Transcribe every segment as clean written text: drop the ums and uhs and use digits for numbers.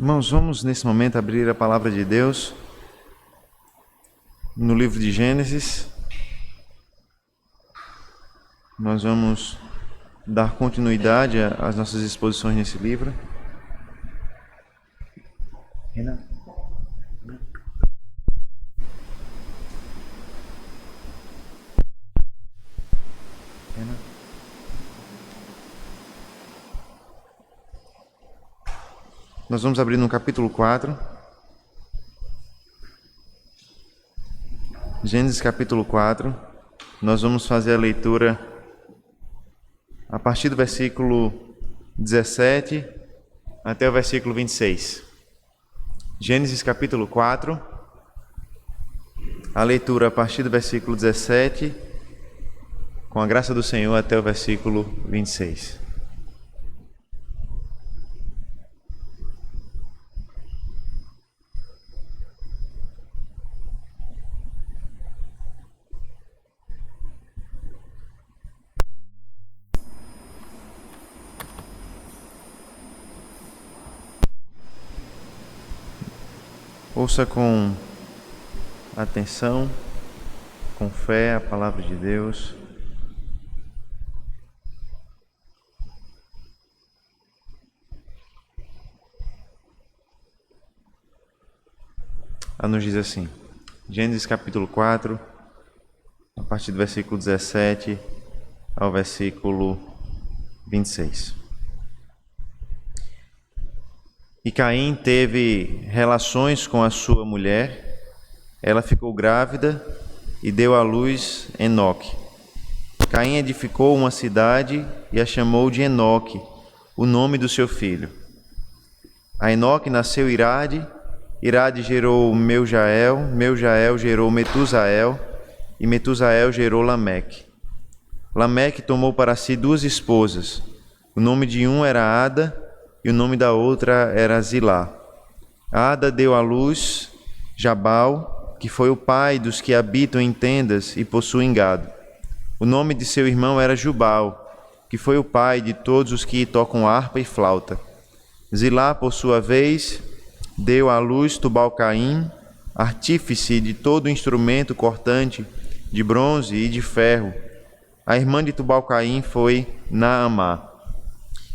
Irmãos, vamos nesse momento abrir a palavra de Deus no livro de Gênesis. Nós vamos dar continuidade às nossas exposições nesse livro. Nós vamos abrir no capítulo 4. Gênesis capítulo 4. Nós vamos fazer a leitura a partir do versículo 17 até o versículo 26. Gênesis capítulo 4. A leitura a partir do versículo 17, com a graça do Senhor, até o versículo 26. Ouça com atenção, com fé, a palavra de Deus. Ela nos diz assim, Gênesis capítulo 4, a partir do versículo 17 ao versículo 26. E Caim teve relações com a sua mulher, ela ficou grávida e deu à luz Enoque. Caim edificou uma cidade e a chamou de Enoque, o nome do seu filho. A Enoque nasceu Irade, Irade gerou Meujael, Meujael gerou Metusael, e Metusael gerou Lameque. Lameque tomou para si 2 esposas, o nome de uma era Ada, e o nome da outra era Zilá. Ada deu à luz Jabal, que foi o pai dos que habitam em tendas e possuem gado. O nome de seu irmão era Jubal, que foi o pai de todos os que tocam harpa e flauta. Zilá, por sua vez, deu à luz Tubal-Caim, artífice de todo instrumento cortante, de bronze e de ferro. A irmã de Tubal-Caim foi Naamá.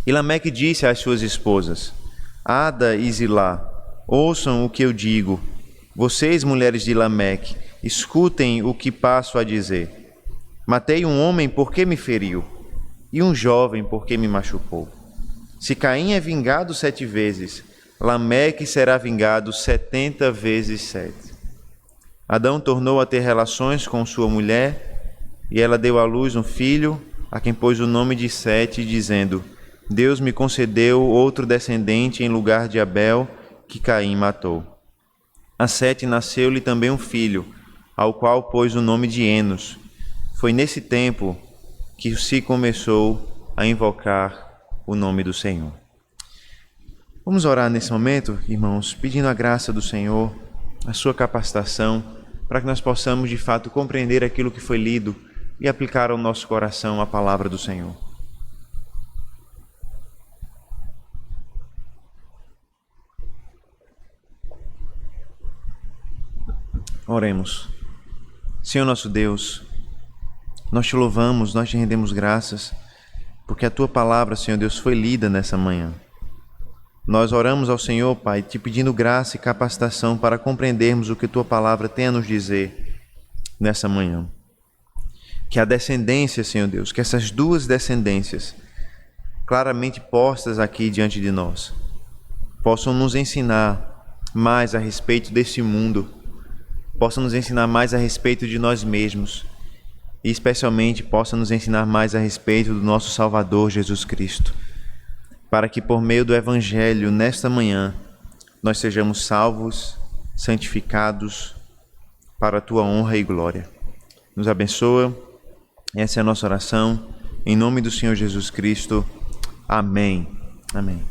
E Lameque disse às suas esposas, Ada e Zilá, ouçam o que eu digo. Vocês, mulheres de Lameque, escutem o que passo a dizer. Matei um homem porque me feriu, e um jovem porque me machucou. Se Caim é vingado 7 vezes, Lameque será vingado 70 vezes 7. Adão tornou a ter relações com sua mulher, e ela deu à luz um filho, a quem pôs o nome de Sete, dizendo, Deus me concedeu outro descendente em lugar de Abel, que Caim matou. A Sete nasceu-lhe também um filho, ao qual pôs o nome de Enos. Foi nesse tempo que se começou a invocar o nome do Senhor. Vamos orar nesse momento, irmãos, pedindo a graça do Senhor, a sua capacitação, para que nós possamos de fato compreender aquilo que foi lido e aplicar ao nosso coração a palavra do Senhor. Oremos. Senhor nosso Deus, nós te louvamos, nós te rendemos graças, porque a tua palavra, Senhor Deus, foi lida nessa manhã. Nós oramos ao Senhor, Pai, te pedindo graça e capacitação para compreendermos o que tua palavra tem a nos dizer nessa manhã. Que a descendência, Senhor Deus, que essas 2 descendências, claramente postas aqui diante de nós, possam nos ensinar mais a respeito desse mundo, possa nos ensinar mais a respeito de nós mesmos e especialmente possa nos ensinar mais a respeito do nosso Salvador Jesus Cristo, para que por meio do Evangelho, nesta manhã, nós sejamos salvos, santificados para a tua honra e glória. Nos abençoa, essa é a nossa oração, em nome do Senhor Jesus Cristo. Amém. Amém.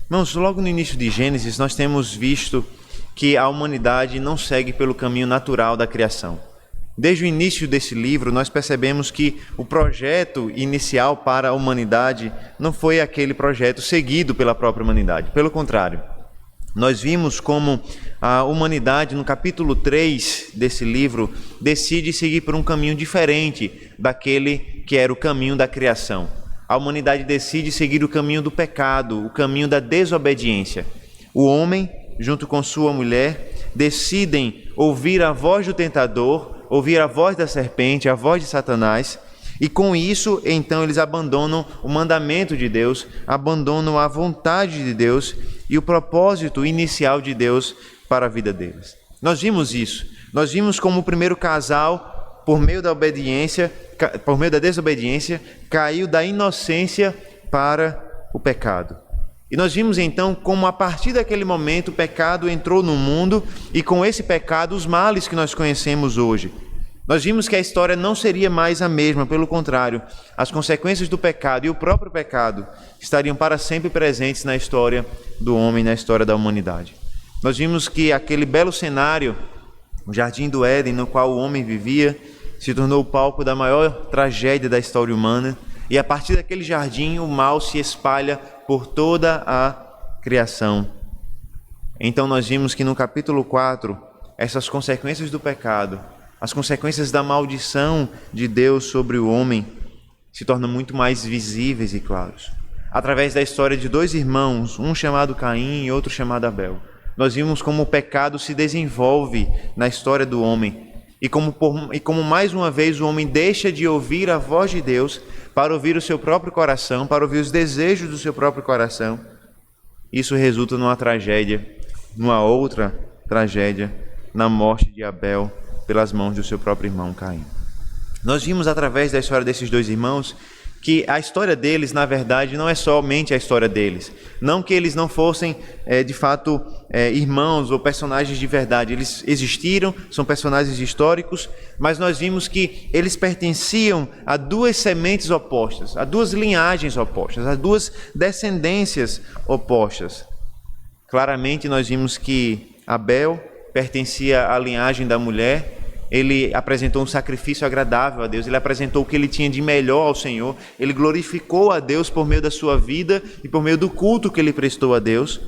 Irmãos, logo no início de Gênesis, nós temos visto que a humanidade não segue pelo caminho natural da criação. Desde o início desse livro, nós percebemos que o projeto inicial para a humanidade não foi aquele projeto seguido pela própria humanidade. Pelo contrário, Nós vimos como a humanidade, no capítulo 3 desse livro, decide seguir por um caminho diferente daquele que era o caminho da criação. A humanidade decide seguir o caminho do pecado, o caminho da desobediência. O homem, junto com sua mulher, decidem ouvir a voz do tentador, ouvir a voz da serpente, a voz de Satanás, e com isso, então, eles abandonam o mandamento de Deus, abandonam a vontade de Deus e o propósito inicial de Deus para a vida deles. Nós vimos isso. Nós vimos como o primeiro casal, por meio da desobediência, caiu da inocência para o pecado. E nós vimos então como a partir daquele momento o pecado entrou no mundo e com esse pecado os males que nós conhecemos hoje. Nós vimos que a história não seria mais a mesma, pelo contrário, as consequências do pecado e o próprio pecado estariam para sempre presentes na história do homem, na história da humanidade. Nós vimos que aquele belo cenário, o Jardim do Éden, no qual o homem vivia, se tornou o palco da maior tragédia da história humana, e a partir daquele jardim o mal se espalha por toda a criação. Então nós vimos que no capítulo 4, essas consequências do pecado, as consequências da maldição de Deus sobre o homem se tornam muito mais visíveis e claros. Através da história de dois irmãos, um chamado Caim e outro chamado Abel, nós vimos como o pecado se desenvolve na história do homem e como mais uma vez o homem deixa de ouvir a voz de Deus para ouvir o seu próprio coração, para ouvir os desejos do seu próprio coração. Isso resulta numa tragédia, numa outra tragédia, na morte de Abel pelas mãos do seu próprio irmão Caim. Nós vimos através da história desses dois irmãos que a história deles, na verdade, não é somente a história deles. Não que eles não fossem, de fato, irmãos ou personagens de verdade. Eles existiram, são personagens históricos, mas nós vimos que eles pertenciam a duas sementes opostas, a duas linhagens opostas, a duas descendências opostas. Claramente, nós vimos que Abel pertencia à linhagem da mulher. Ele apresentou um sacrifício agradável a Deus, ele apresentou o que ele tinha de melhor ao Senhor, ele glorificou a Deus por meio da sua vida e por meio do culto que ele prestou a Deus.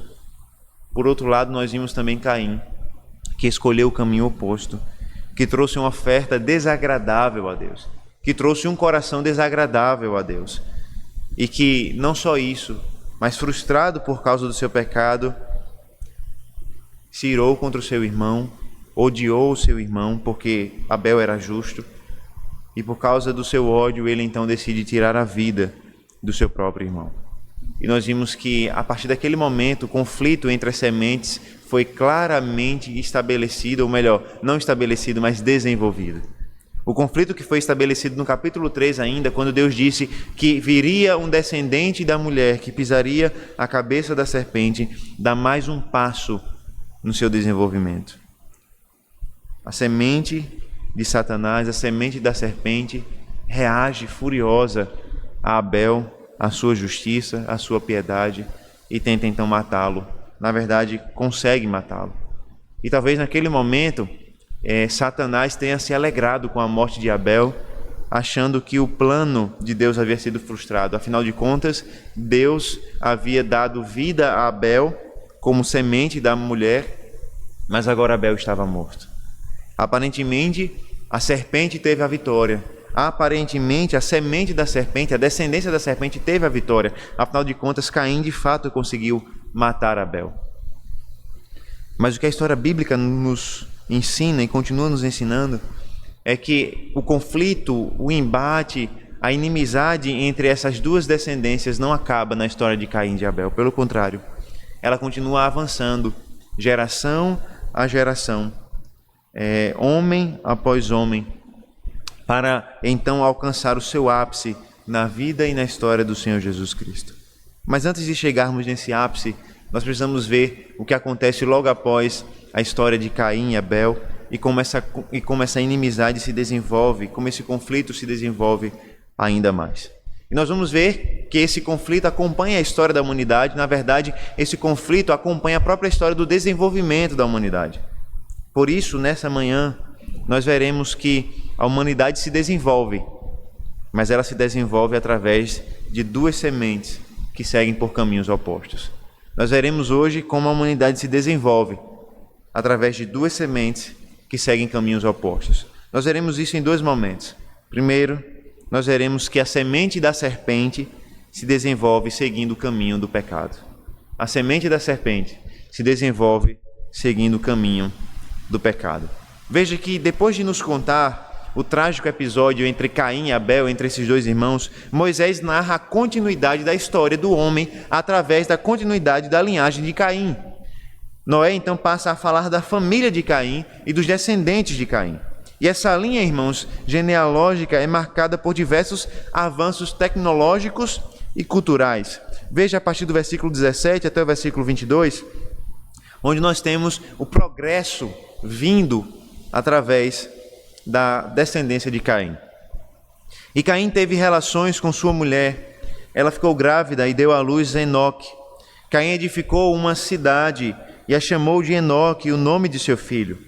Por outro lado, nós vimos também Caim, que escolheu o caminho oposto, que trouxe uma oferta desagradável a Deus, que trouxe um coração desagradável a Deus, e que não só isso, mas frustrado por causa do seu pecado, se irou contra o seu irmão, odiou o seu irmão porque Abel era justo, e por causa do seu ódio ele então decide tirar a vida do seu próprio irmão. E nós vimos que a partir daquele momento o conflito entre as sementes foi claramente estabelecido, ou melhor, não estabelecido, mas desenvolvido. O conflito que foi estabelecido no capítulo 3 ainda, quando Deus disse que viria um descendente da mulher que pisaria a cabeça da serpente, dá mais um passo no seu desenvolvimento. A semente de Satanás, a semente da serpente, reage furiosa a Abel, a sua justiça, a sua piedade, e tenta então matá-lo. Na verdade, consegue matá-lo. E talvez naquele momento, Satanás tenha se alegrado com a morte de Abel, achando que o plano de Deus havia sido frustrado. Afinal de contas, Deus havia dado vida a Abel como semente da mulher, mas agora Abel estava morto. Aparentemente, a serpente teve a vitória. Aparentemente, a semente da serpente, a descendência da serpente teve a vitória. Afinal de contas, Caim de fato conseguiu matar Abel. Mas o que a história bíblica nos ensina e continua nos ensinando é que o conflito, o embate, a inimizade entre essas duas descendências não acaba na história de Caim e de Abel. Pelo contrário, ela continua avançando, geração a geração. Homem após homem, para então alcançar o seu ápice na vida e na história do Senhor Jesus Cristo. Mas antes de chegarmos nesse ápice, nós precisamos ver o que acontece logo após a história de Caim e Abel e como essa inimizade se desenvolve, como esse conflito se desenvolve ainda mais. E nós vamos ver que esse conflito acompanha a história da humanidade. Na verdade, esse conflito acompanha a própria história do desenvolvimento da humanidade. Por isso, nessa manhã, nós veremos que a humanidade se desenvolve, mas ela se desenvolve através de duas sementes que seguem por caminhos opostos. Nós veremos hoje como a humanidade se desenvolve através de duas sementes que seguem caminhos opostos. Nós veremos isso em dois momentos. Primeiro, nós veremos que a semente da serpente se desenvolve seguindo o caminho do pecado. A semente da serpente se desenvolve seguindo o caminho do pecado. Veja que depois de nos contar o trágico episódio entre Caim e Abel, entre esses dois irmãos, Moisés narra a continuidade da história do homem através da continuidade da linhagem de Caim. Noé então passa a falar da família de Caim e dos descendentes de Caim. E essa linha, irmãos, genealógica é marcada por diversos avanços tecnológicos e culturais. Veja a partir do versículo 17 até o versículo 22, onde nós temos o progresso vindo através da descendência de Caim. E Caim teve relações com sua mulher. Ela ficou grávida e deu à luz Enoque. Caim edificou uma cidade e a chamou de Enoque, o nome de seu filho.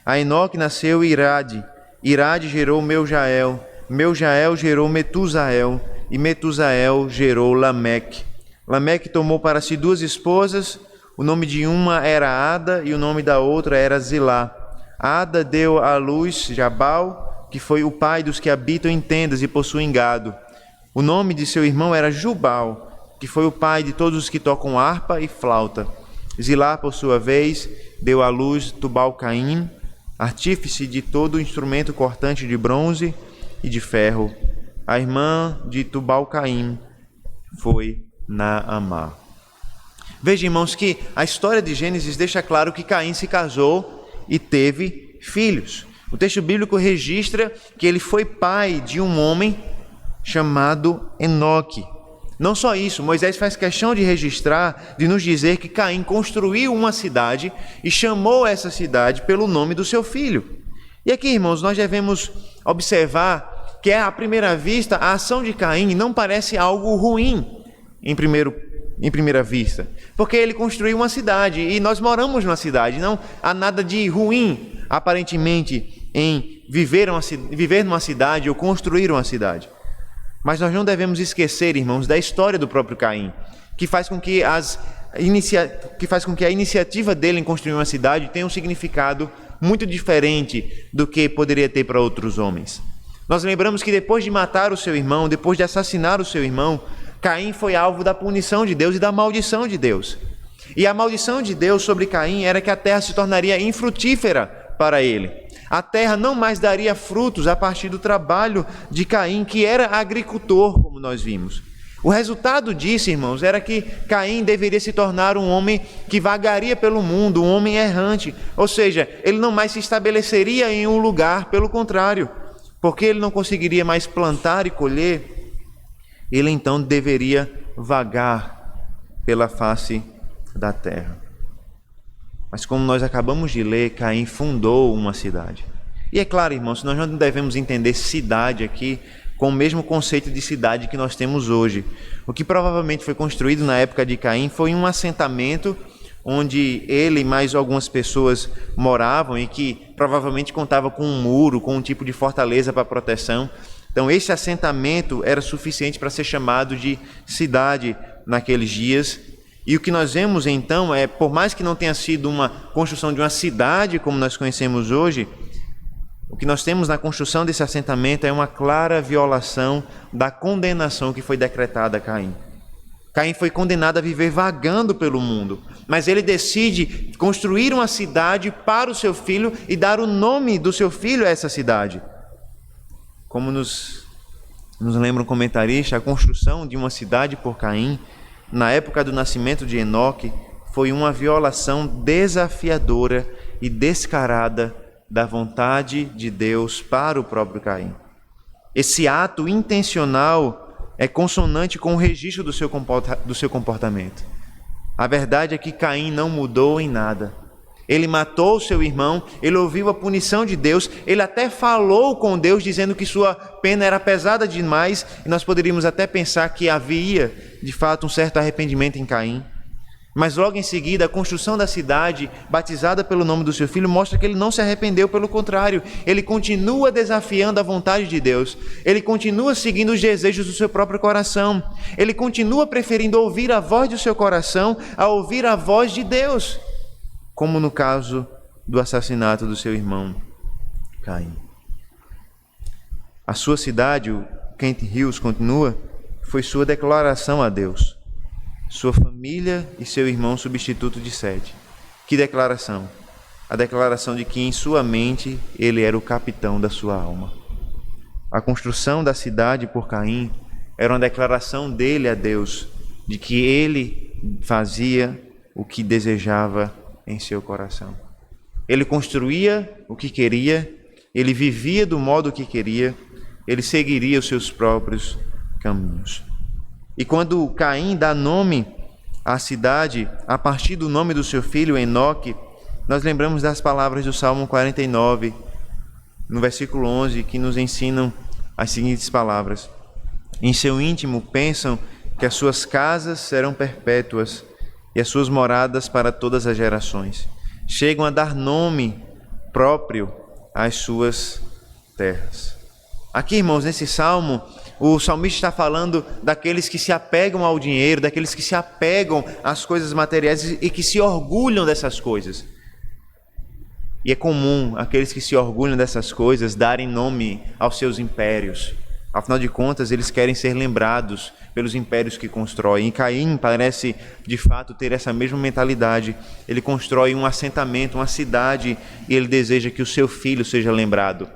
A Enoque nasceu Irade. Irade gerou Meujael. Meujael gerou Metusael. E Metusael gerou Lameque. Lameque tomou para si duas esposas. O nome de uma era Ada e o nome da outra era Zilá. Ada deu à luz Jabal, que foi o pai dos que habitam em tendas e possuem gado. O nome de seu irmão era Jubal, que foi o pai de todos os que tocam harpa e flauta. Zilá, por sua vez, deu à luz Tubal-Caim, artífice de todo instrumento cortante de bronze e de ferro. A irmã de Tubal-Caim foi Naamá. Veja, irmãos, que a história de Gênesis deixa claro que Caim se casou e teve filhos. O texto bíblico registra que ele foi pai de um homem chamado Enoque. Não só isso, Moisés faz questão de registrar, de nos dizer que Caim construiu uma cidade e chamou essa cidade pelo nome do seu filho. E aqui, irmãos, nós devemos observar que, à primeira vista, a ação de Caim não parece algo ruim em primeira vista, porque ele construiu uma cidade e nós moramos numa cidade. Não há nada de ruim, aparentemente, em viver numa cidade ou construir uma cidade. Mas nós não devemos esquecer, irmãos, da história do próprio Caim, que faz com que a iniciativa dele em construir uma cidade tenha um significado muito diferente do que poderia ter para outros homens. Nós lembramos que depois de matar o seu irmão, depois de assassinar o seu irmão, Caim foi alvo da punição de Deus e da maldição de Deus. E a maldição de Deus sobre Caim era que a terra se tornaria infrutífera para ele. A terra não mais daria frutos a partir do trabalho de Caim, que era agricultor, como nós vimos. O resultado disso, irmãos, era que Caim deveria se tornar um homem que vagaria pelo mundo, um homem errante. Ou seja, ele não mais se estabeleceria em um lugar, pelo contrário, porque ele não conseguiria mais plantar e colher. Ele então deveria vagar pela face da terra. Mas como nós acabamos de ler, Caim fundou uma cidade. E é claro, irmãos, nós não devemos entender cidade aqui com o mesmo conceito de cidade que nós temos hoje. O que provavelmente foi construído na época de Caim foi um assentamento onde ele e mais algumas pessoas moravam e que provavelmente contava com um muro, com um tipo de fortaleza para proteção. Então, esse assentamento era suficiente para ser chamado de cidade naqueles dias. E o que nós vemos, então, é, por mais que não tenha sido uma construção de uma cidade como nós conhecemos hoje, o que nós temos na construção desse assentamento é uma clara violação da condenação que foi decretada a Caim. Caim foi condenado a viver vagando pelo mundo, mas ele decide construir uma cidade para o seu filho e dar o nome do seu filho a essa cidade. Como nos lembra um comentarista, a construção de uma cidade por Caim, na época do nascimento de Enoque, foi uma violação desafiadora e descarada da vontade de Deus para o próprio Caim. Esse ato intencional é consonante com o registro do seu comportamento. A verdade é que Caim não mudou em nada. Ele matou seu irmão, ele ouviu a punição de Deus, ele até falou com Deus dizendo que sua pena era pesada demais, e nós poderíamos até pensar que havia, de fato, um certo arrependimento em Caim. Mas logo em seguida, a construção da cidade, batizada pelo nome do seu filho, mostra que ele não se arrependeu, pelo contrário, ele continua desafiando a vontade de Deus, ele continua seguindo os desejos do seu próprio coração, ele continua preferindo ouvir a voz do seu coração a ouvir a voz de Deus, como no caso do assassinato do seu irmão Caim. A sua cidade, o Kent Hills continua, foi sua declaração a Deus, sua família e seu irmão substituto de Sete. Que declaração? A declaração de que em sua mente ele era o capitão da sua alma. A construção da cidade por Caim era uma declaração dele a Deus, de que ele fazia o que desejava em seu coração. Ele construía o que queria, ele vivia do modo que queria, ele seguiria os seus próprios caminhos. E quando Caim dá nome à cidade, a partir do nome do seu filho Enoque, nós lembramos das palavras do Salmo 49, no versículo 11, que nos ensinam as seguintes palavras: em seu íntimo pensam que as suas casas serão perpétuas e as suas moradas para todas as gerações. Chegam a dar nome próprio às suas terras. Aqui, irmãos, nesse salmo, o salmista está falando daqueles que se apegam ao dinheiro, daqueles que se apegam às coisas materiais e que se orgulham dessas coisas. E é comum aqueles que se orgulham dessas coisas darem nome aos seus impérios. Afinal de contas, eles querem ser lembrados pelos impérios que constroem. E Caim parece, de fato, ter essa mesma mentalidade. Ele constrói um assentamento, uma cidade, e ele deseja que o seu filho seja lembrado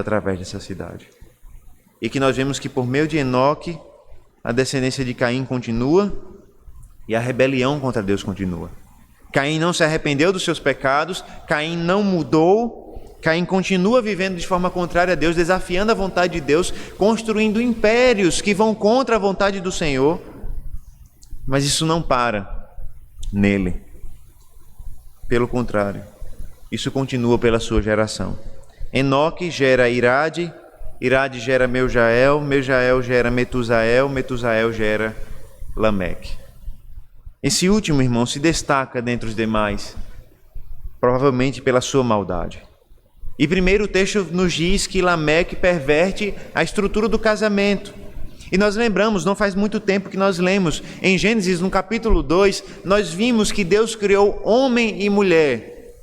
através dessa cidade. E que nós vemos que por meio de Enoque, a descendência de Caim continua e a rebelião contra Deus continua. Caim não se arrependeu dos seus pecados, Caim não mudou, Caim continua vivendo de forma contrária a Deus, desafiando a vontade de Deus, construindo impérios que vão contra a vontade do Senhor. Mas isso não para nele. Pelo contrário, isso continua pela sua geração. Enoque gera Irade, Irade gera Meujael, Meujael gera Metusael, Metusael gera Lameque. Esse último, irmão, se destaca dentre os demais, provavelmente pela sua maldade. E primeiro o texto nos diz que Lameque perverte a estrutura do casamento. E nós lembramos, não faz muito tempo que nós lemos, em Gênesis, no capítulo 2, nós vimos que Deus criou homem e mulher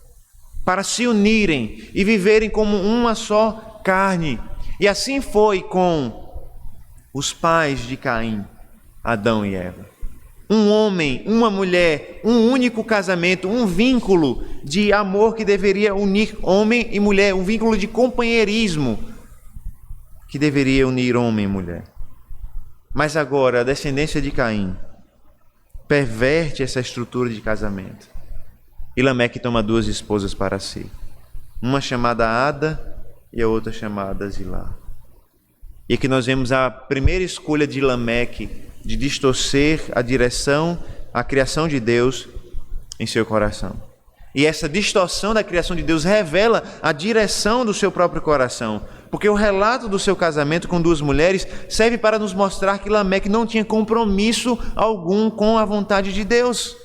para se unirem e viverem como uma só carne. E assim foi com os pais de Caim, Adão e Eva. Um homem, uma mulher, um único casamento, um vínculo de amor que deveria unir homem e mulher, um vínculo de companheirismo que deveria unir homem e mulher. Mas agora a descendência de Caim perverte essa estrutura de casamento. E Lameque toma duas esposas para si, uma chamada Ada e a outra chamada Zilá. E aqui nós vemos a primeira escolha de Lameque de distorcer a direção, a criação de Deus em seu coração. E essa distorção da criação de Deus revela a direção do seu próprio coração, porque o relato do seu casamento com duas mulheres serve para nos mostrar que Lameque não tinha compromisso algum com a vontade de Deus.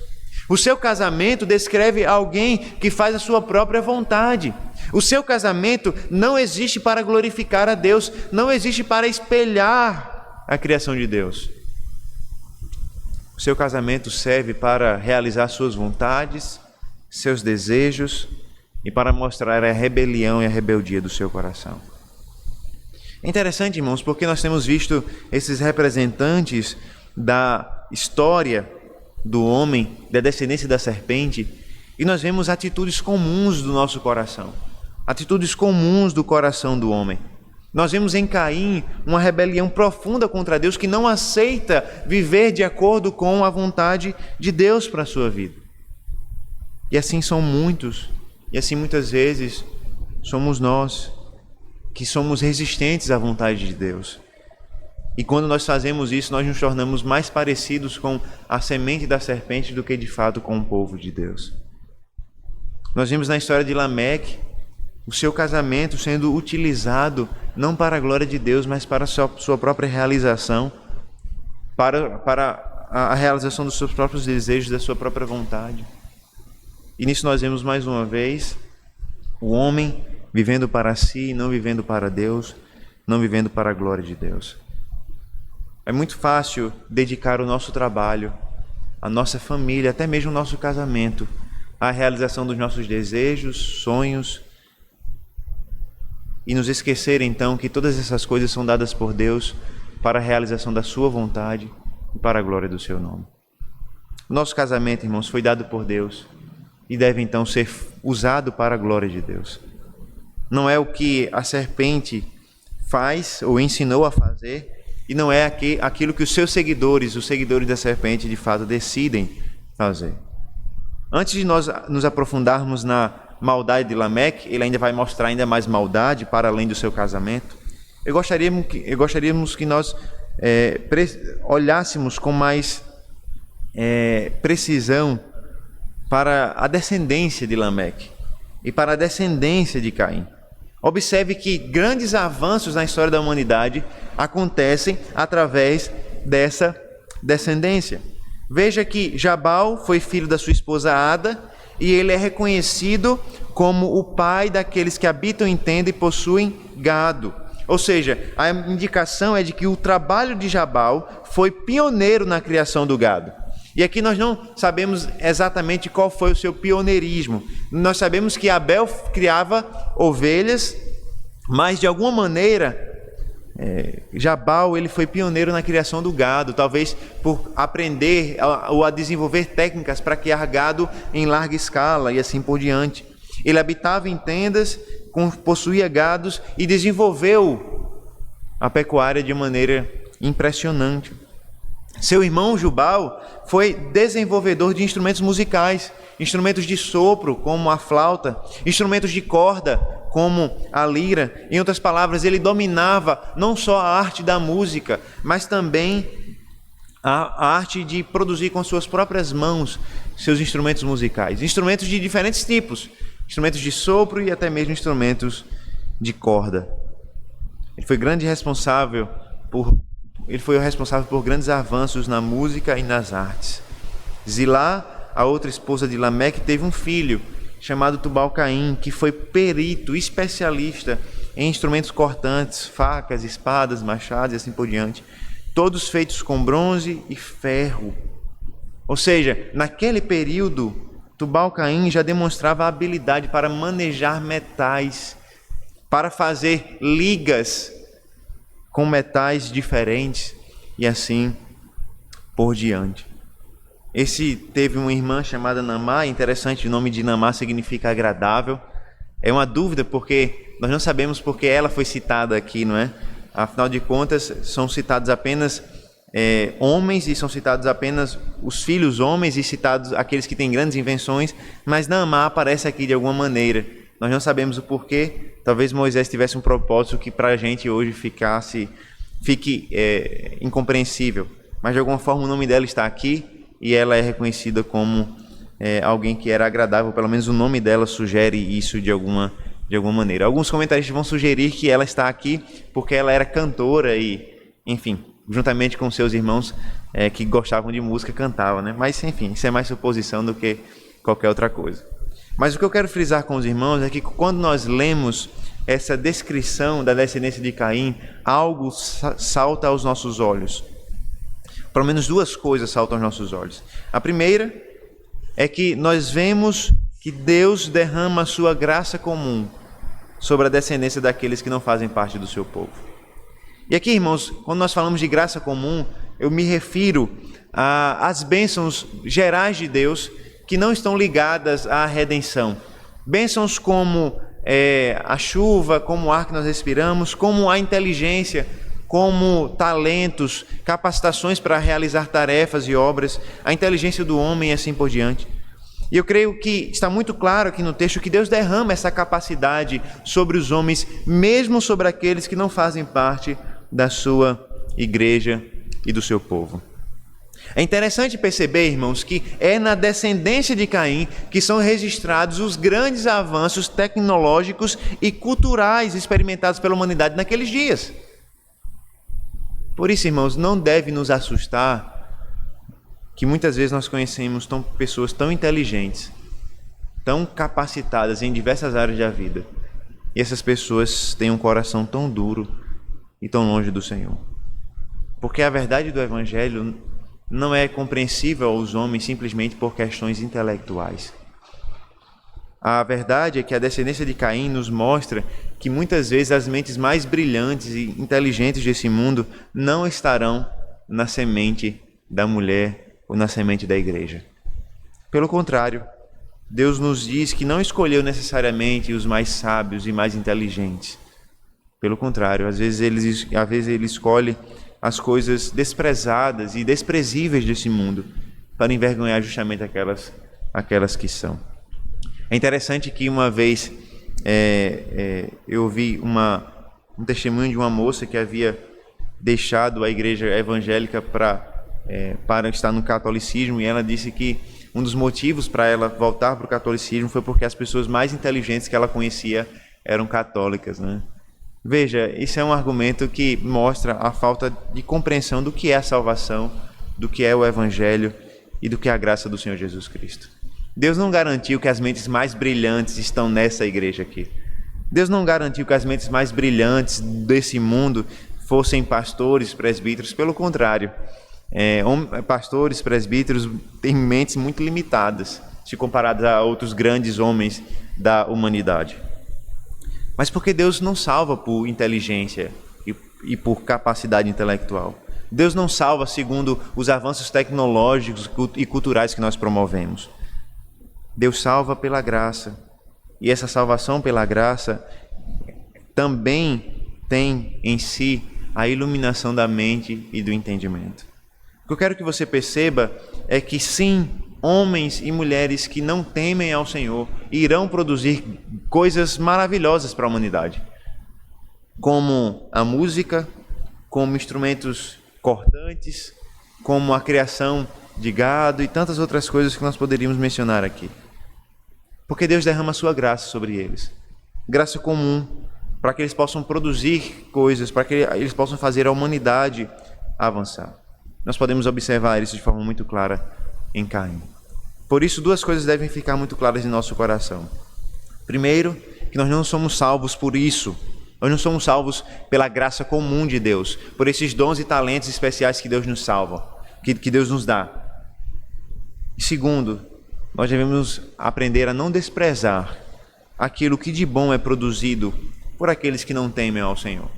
O seu casamento descreve alguém que faz a sua própria vontade. O seu casamento não existe para glorificar a Deus, não existe para espelhar a criação de Deus. O seu casamento serve para realizar suas vontades, seus desejos e para mostrar a rebelião e a rebeldia do seu coração. É interessante, irmãos, porque nós temos visto esses representantes da história do homem, da descendência da serpente, e nós vemos atitudes comuns do nosso coração, atitudes comuns do coração do homem. Nós vemos em Caim uma rebelião profunda contra Deus, que não aceita viver de acordo com a vontade de Deus para a sua vida. E assim são muitos, e assim muitas vezes somos nós, que somos resistentes à vontade de Deus. E quando nós fazemos isso, nós nos tornamos mais parecidos com a semente da serpente do que de fato com o povo de Deus. Nós vimos na história de Lameque o seu casamento sendo utilizado não para a glória de Deus, mas para a sua própria realização, para a realização dos seus próprios desejos, da sua própria vontade. E nisso nós vemos mais uma vez o homem vivendo para si, não vivendo para Deus, não vivendo para a glória de Deus. É muito fácil dedicar o nosso trabalho, a nossa família, até mesmo o nosso casamento, à realização dos nossos desejos, sonhos, e nos esquecer então que todas essas coisas são dadas por Deus para a realização da sua vontade e para a glória do seu nome. O nosso casamento, irmãos, foi dado por Deus e deve então ser usado para a glória de Deus. Não é o que a serpente faz ou ensinou a fazer, e não é aquilo que os seus seguidores, os seguidores da serpente, de fato decidem fazer. Antes de nós nos aprofundarmos na maldade de Lameque, ele ainda vai mostrar ainda mais maldade para além do seu casamento. Gostaríamos que nós olhássemos com mais precisão para a descendência de Lameque e para a descendência de Caim. Observe que grandes avanços na história da humanidade acontecem através dessa descendência. Veja que Jabal foi filho da sua esposa Ada, e ele é reconhecido como o pai daqueles que habitam em tenda e possuem gado. Ou seja, a indicação é de que o trabalho de Jabal foi pioneiro na criação do gado. E aqui nós não sabemos exatamente qual foi o seu pioneirismo. Nós sabemos que Abel criava ovelhas, mas de alguma maneira Jabal ele foi pioneiro na criação do gado, talvez por aprender ou a desenvolver técnicas para criar gado em larga escala e assim por diante. Ele habitava em tendas, possuía gados e desenvolveu a pecuária de maneira impressionante. Seu irmão Jubal foi desenvolvedor de instrumentos musicais, instrumentos de sopro, como a flauta, instrumentos de corda, como a lira. Em outras palavras, ele dominava não só a arte da música, mas também a arte de produzir com suas próprias mãos seus instrumentos musicais. Instrumentos de diferentes tipos, instrumentos de sopro e até mesmo instrumentos de corda. Ele foi o responsável por grandes avanços na música e nas artes. Zilá, a outra esposa de Lameque, teve um filho chamado Tubal-Caim, que foi perito, especialista em instrumentos cortantes, facas, espadas, machados e assim por diante, todos feitos com bronze e ferro. Ou seja, naquele período, Tubal-Caim já demonstrava habilidade para manejar metais, para fazer ligas com metais diferentes e assim por diante. Esse teve uma irmã chamada Namá, interessante, o nome de Namá significa agradável. É uma dúvida porque nós não sabemos porque ela foi citada aqui, não é? Afinal de contas, são citados apenas homens e são citados apenas os filhos homens e citados aqueles que têm grandes invenções, mas Namá aparece aqui de alguma maneira. Nós não sabemos o porquê. Talvez Moisés tivesse um propósito que para a gente hoje fique incompreensível. Mas de alguma forma o nome dela está aqui e ela é reconhecida como alguém que era agradável. Pelo menos o nome dela sugere isso de alguma maneira. Alguns comentaristas vão sugerir que ela está aqui porque ela era cantora e, enfim, juntamente com seus irmãos que gostavam de música, cantava, né? Mas, enfim, isso é mais suposição do que qualquer outra coisa. Mas o que eu quero frisar com os irmãos é que quando nós lemos essa descrição da descendência de Caim, algo salta aos nossos olhos. Pelo menos duas coisas saltam aos nossos olhos. A primeira é que nós vemos que Deus derrama a sua graça comum sobre a descendência daqueles que não fazem parte do seu povo. E aqui, irmãos, quando nós falamos de graça comum, eu me refiro às bênçãos gerais de Deus que não estão ligadas à redenção. Bênçãos como a chuva, como o ar que nós respiramos, como a inteligência, como talentos, capacitações para realizar tarefas e obras, a inteligência do homem e assim por diante. E eu creio que está muito claro aqui no texto que Deus derrama essa capacidade sobre os homens, mesmo sobre aqueles que não fazem parte da sua igreja e do seu povo. É interessante perceber, irmãos, que é na descendência de Caim que são registrados os grandes avanços tecnológicos e culturais experimentados pela humanidade naqueles dias. Por isso, irmãos, não deve nos assustar que muitas vezes nós conhecemos pessoas tão inteligentes, tão capacitadas em diversas áreas da vida, e essas pessoas têm um coração tão duro e tão longe do Senhor. Porque a verdade do Evangelho não é compreensível aos homens simplesmente por questões intelectuais. A verdade é que a descendência de Caim nos mostra que muitas vezes as mentes mais brilhantes e inteligentes desse mundo não estarão na semente da mulher ou na semente da igreja. Pelo contrário, Deus nos diz que não escolheu necessariamente os mais sábios e mais inteligentes. Pelo contrário, às vezes ele escolhe as coisas desprezadas e desprezíveis desse mundo para envergonhar justamente aquelas que são. É interessante que uma vez eu ouvi um testemunho de uma moça que havia deixado a igreja evangélica para estar no catolicismo, e ela disse que um dos motivos para ela voltar para o catolicismo foi porque as pessoas mais inteligentes que ela conhecia eram católicas, né? Veja, isso é um argumento que mostra a falta de compreensão do que é a salvação, do que é o Evangelho e do que é a graça do Senhor Jesus Cristo. Deus não garantiu que as mentes mais brilhantes estão nessa igreja aqui. Deus não garantiu que as mentes mais brilhantes desse mundo fossem pastores, presbíteros. Pelo contrário, pastores, presbíteros têm mentes muito limitadas se comparadas a outros grandes homens da humanidade. Mas porque Deus não salva por inteligência e por capacidade intelectual. Deus não salva segundo os avanços tecnológicos e culturais que nós promovemos. Deus salva pela graça. E essa salvação pela graça também tem em si a iluminação da mente e do entendimento. O que eu quero que você perceba é que sim, homens e mulheres que não temem ao Senhor irão produzir coisas maravilhosas para a humanidade, como a música, como instrumentos cortantes, como a criação de gado e tantas outras coisas que nós poderíamos mencionar aqui. Porque Deus derrama a sua graça sobre eles. Graça comum, para que eles possam produzir coisas, para que eles possam fazer a humanidade avançar. Nós podemos observar isso de forma muito clara em Caim. Por isso, duas coisas devem ficar muito claras em nosso coração. Primeiro, que nós não somos salvos por isso. Nós não somos salvos pela graça comum de Deus, por esses dons e talentos especiais que Deus nos salva, que Deus nos dá. E segundo, nós devemos aprender a não desprezar aquilo que de bom é produzido por aqueles que não temem ao Senhor.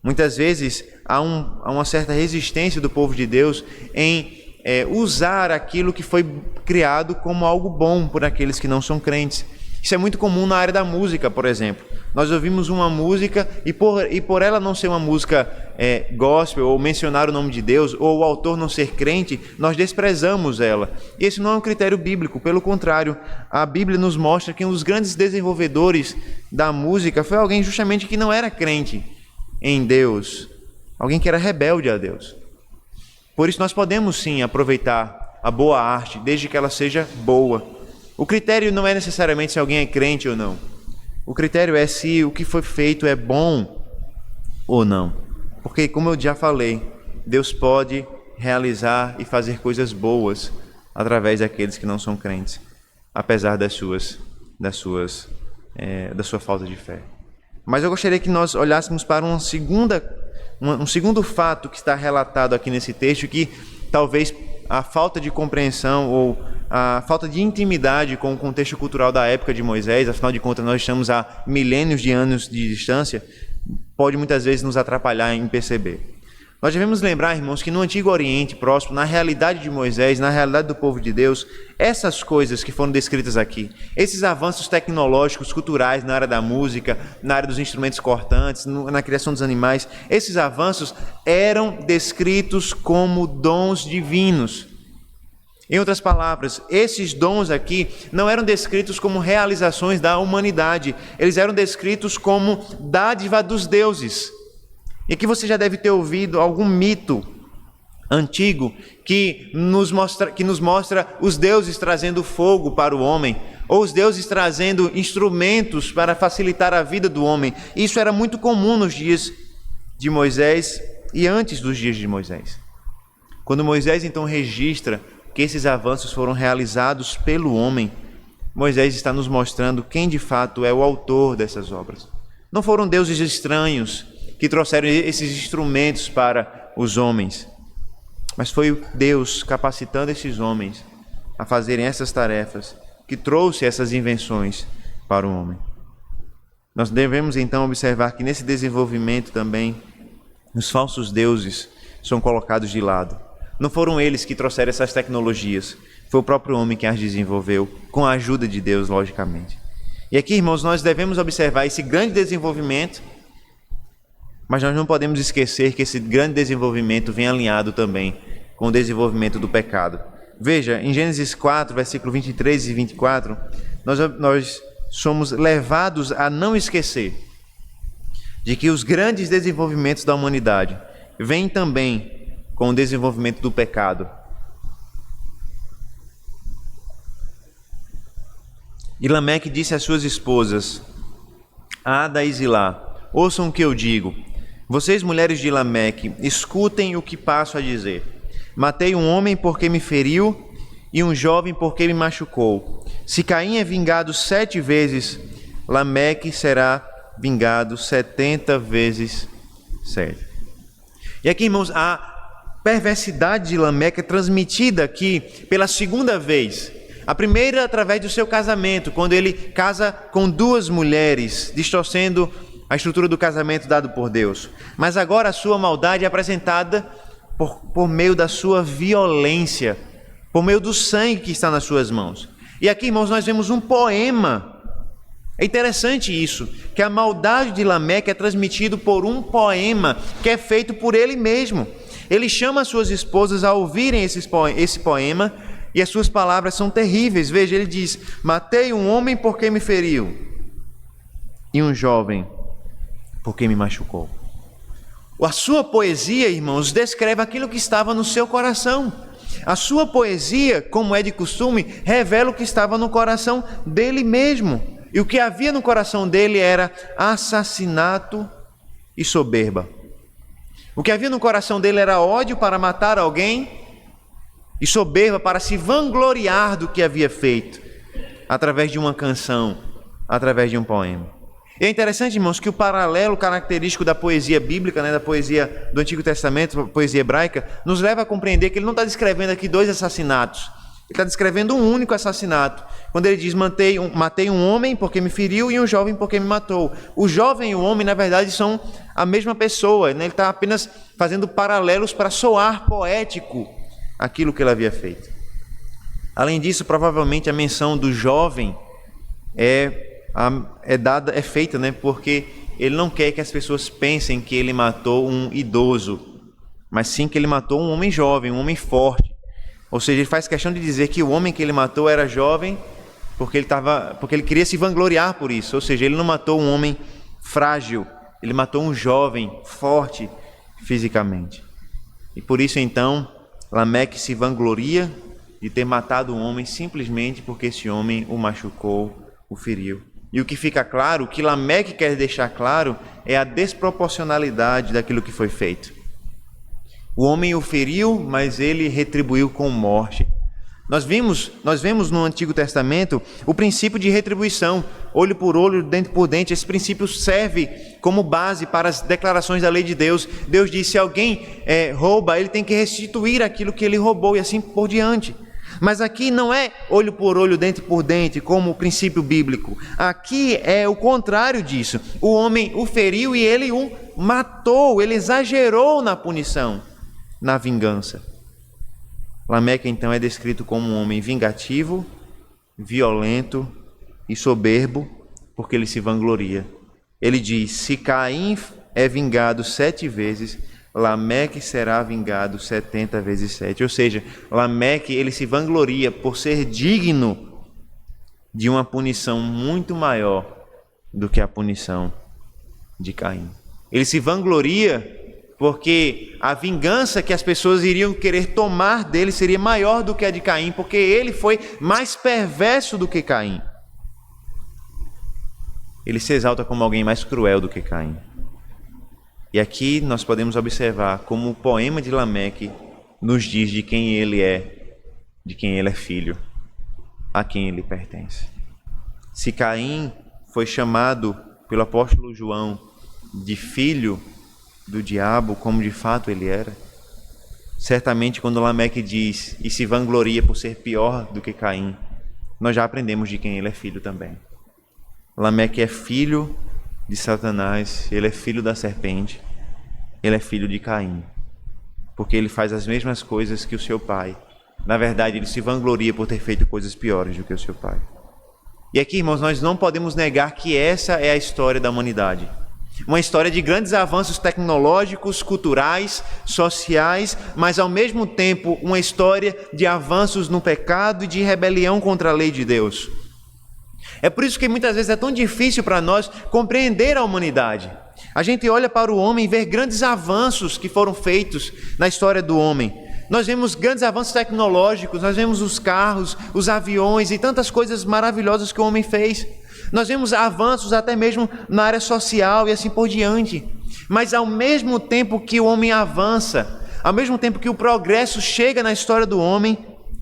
Muitas vezes há uma certa resistência do povo de Deus em usar aquilo que foi criado como algo bom por aqueles que não são crentes. Isso é muito comum na área da música, por exemplo. Nós ouvimos uma música e por ela não ser uma música gospel, ou mencionar o nome de Deus, ou o autor não ser crente, nós desprezamos ela. E esse não é um critério bíblico, pelo contrário, a Bíblia nos mostra que um dos grandes desenvolvedores da música foi alguém justamente que não era crente em Deus, alguém que era rebelde a Deus. Por isso nós podemos sim aproveitar a boa arte, desde que ela seja boa. O critério não é necessariamente se alguém é crente ou não. O critério é se o que foi feito é bom ou não. Porque, como eu já falei, Deus pode realizar e fazer coisas boas através daqueles que não são crentes, apesar da sua falta de fé. Mas eu gostaria que nós olhássemos para um segundo fato que está relatado aqui nesse texto, que talvez a falta de compreensão ou a falta de intimidade com o contexto cultural da época de Moisés, afinal de contas nós estamos a milênios de anos de distância, pode muitas vezes nos atrapalhar em perceber. Nós devemos lembrar, irmãos, que no Antigo Oriente Próximo, na realidade de Moisés, na realidade do povo de Deus, essas coisas que foram descritas aqui, esses avanços tecnológicos, culturais na área da música, na área dos instrumentos cortantes, na criação dos animais, esses avanços eram descritos como dons divinos. Em outras palavras, esses dons aqui não eram descritos como realizações da humanidade, eles eram descritos como dádiva dos deuses. E aqui você já deve ter ouvido algum mito antigo que nos mostra os deuses trazendo fogo para o homem, ou os deuses trazendo instrumentos para facilitar a vida do homem. Isso era muito comum nos dias de Moisés e antes dos dias de Moisés. Quando Moisés então registra que esses avanços foram realizados pelo homem, Moisés está nos mostrando quem de fato é o autor dessas obras. Não foram deuses estranhos que trouxeram esses instrumentos para os homens, mas foi Deus capacitando esses homens a fazerem essas tarefas, que trouxe essas invenções para o homem. Nós devemos então observar que nesse desenvolvimento também os falsos deuses são colocados de lado. Não foram eles que trouxeram essas tecnologias, foi o próprio homem que as desenvolveu, com a ajuda de Deus, logicamente. E aqui, irmãos, nós devemos observar esse grande desenvolvimento, mas nós não podemos esquecer que esse grande desenvolvimento vem alinhado também com o desenvolvimento do pecado. Veja, em Gênesis 4, versículo 23 e 24, nós somos levados a não esquecer de que os grandes desenvolvimentos da humanidade vêm também com o desenvolvimento do pecado. E Lameque disse às suas esposas, Ada e Zilá, ouçam o que eu digo. Vocês, mulheres de Lameque, escutem o que passo a dizer. Matei um homem porque me feriu e um jovem porque me machucou. Se Caim é vingado 7 vezes, Lameque será vingado 70 vezes 7. E aqui, irmãos, a perversidade de Lameque é transmitida aqui pela segunda vez. A primeira através do seu casamento, quando ele casa com 2 mulheres, distorcendo a estrutura do casamento dado por Deus. Mas agora a sua maldade é apresentada por meio da sua violência, por meio do sangue que está nas suas mãos. E aqui, irmãos, nós vemos um poema. É interessante isso, que a maldade de Lameque é transmitido por um poema que é feito por ele mesmo. Ele chama as suas esposas a ouvirem esse poema, e as suas palavras são terríveis. Veja, ele diz, matei um homem porque me feriu, e um jovem porque me machucou. A sua poesia, irmãos, descreve aquilo que estava no seu coração. A sua poesia, como é de costume, revela o que estava no coração dele mesmo. E o que havia no coração dele era assassinato e soberba. O que havia no coração dele era ódio para matar alguém e soberba para se vangloriar do que havia feito, através de uma canção, através de um poema. E é interessante, irmãos, que o paralelo característico da poesia bíblica, da poesia do Antigo Testamento, a poesia hebraica, nos leva a compreender que ele não está descrevendo aqui 2 assassinatos. Ele está descrevendo um único assassinato. Quando ele diz, matei um homem porque me feriu e um jovem porque me matou. O jovem e o homem, na verdade, são a mesma pessoa. Ele está apenas fazendo paralelos para soar poético aquilo que ele havia feito. Além disso, provavelmente a menção do jovem é feita, porque ele não quer que as pessoas pensem que ele matou um idoso, mas sim que ele matou um homem jovem, um homem forte. Ou seja, ele faz questão de dizer que o homem que ele matou era jovem porque ele queria se vangloriar por isso. Ou seja, ele não matou um homem frágil, ele matou um jovem forte fisicamente. E por isso então Lameque se vangloria de ter matado um homem simplesmente porque esse homem o machucou, o feriu. E o que fica claro, o que Lameque quer deixar claro, é a desproporcionalidade daquilo que foi feito. O homem o feriu, mas ele retribuiu com morte. Nós vemos no Antigo Testamento o princípio de retribuição, olho por olho, dente por dente. Esse princípio serve como base para as declarações da lei de Deus. Deus diz, se alguém rouba, ele tem que restituir aquilo que ele roubou e assim por diante. Mas aqui não é olho por olho, dente por dente, como o princípio bíblico. Aqui é o contrário disso. O homem o feriu e ele o matou, ele exagerou na punição, na vingança. Lameque então é descrito como um homem vingativo, violento e soberbo, porque ele se vangloria. Ele diz, se Caim é vingado 7 vezes, Lameque será vingado 70 vezes 7. Ou seja, Lameque ele se vangloria por ser digno de uma punição muito maior do que a punição de Caim. Ele se vangloria porque a vingança que as pessoas iriam querer tomar dele seria maior do que a de Caim, porque ele foi mais perverso do que Caim. Ele se exalta como alguém mais cruel do que Caim. E aqui nós podemos observar como o poema de Lameque nos diz de quem ele é de quem ele é filho, a quem ele pertence. Se Caim foi chamado pelo apóstolo João de filho do diabo, como de fato ele era, certamente quando Lameque diz e se vangloria por ser pior do que Caim, nós já aprendemos de quem ele é filho também. Lameque é filho de Satanás, ele é filho da serpente, ele é filho de Caim, porque ele faz as mesmas coisas que o seu pai. Na verdade, ele se vangloria por ter feito coisas piores do que o seu pai. E aqui, irmãos, nós não podemos negar que essa é a história da humanidade. Uma história de grandes avanços tecnológicos, culturais, sociais, mas ao mesmo tempo uma história de avanços no pecado e de rebelião contra a lei de Deus. É por isso que muitas vezes é tão difícil para nós compreender a humanidade. A gente olha para o homem e vê grandes avanços que foram feitos na história do homem. Nós vemos grandes avanços tecnológicos, nós vemos os carros, os aviões e tantas coisas maravilhosas que o homem fez. Nós vemos avanços até mesmo na área social e assim por diante. Mas ao mesmo tempo que o homem avança, ao mesmo tempo que o progresso chega na história do homem,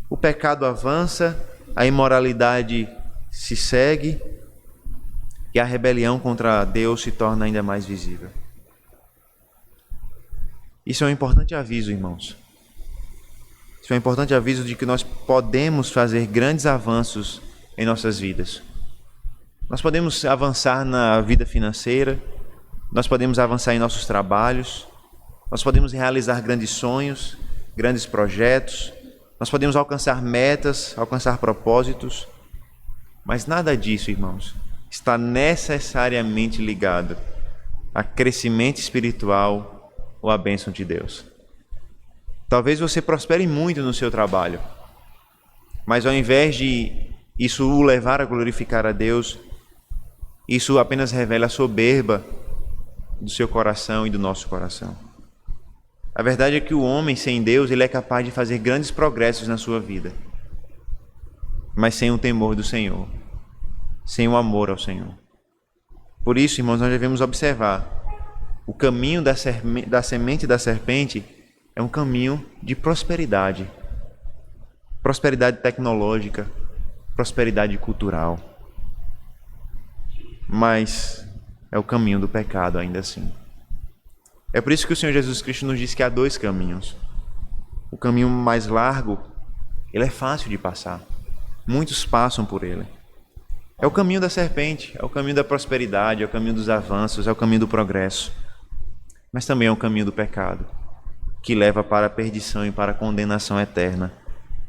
o pecado avança, a imoralidade se segue e a rebelião contra Deus se torna ainda mais visível. Isso é um importante aviso, irmãos. Isso é um importante aviso de que nós podemos fazer grandes avanços em nossas vidas. Nós podemos avançar na vida financeira, nós podemos avançar em nossos trabalhos, nós podemos realizar grandes sonhos, grandes projetos, nós podemos alcançar metas, alcançar propósitos, mas nada disso, irmãos, está necessariamente ligado a crescimento espiritual ou à bênção de Deus. Talvez você prospere muito no seu trabalho, mas ao invés de isso o levar a glorificar a Deus, isso apenas revela a soberba do seu coração e do nosso coração. A verdade é que o homem sem Deus, ele é capaz de fazer grandes progressos na sua vida, mas sem o temor do Senhor, sem o amor ao Senhor. Por isso, irmãos, nós devemos observar o caminho da semente da serpente é um caminho de prosperidade. Prosperidade tecnológica, prosperidade cultural. Mas é o caminho do pecado ainda assim. É por isso que o Senhor Jesus Cristo nos diz que há dois caminhos. O caminho mais largo, ele é fácil de passar. Muitos passam por ele. É o caminho da serpente, é o caminho da prosperidade, é o caminho dos avanços, é o caminho do progresso. Mas também é o caminho do pecado, que leva para a perdição e para a condenação eterna,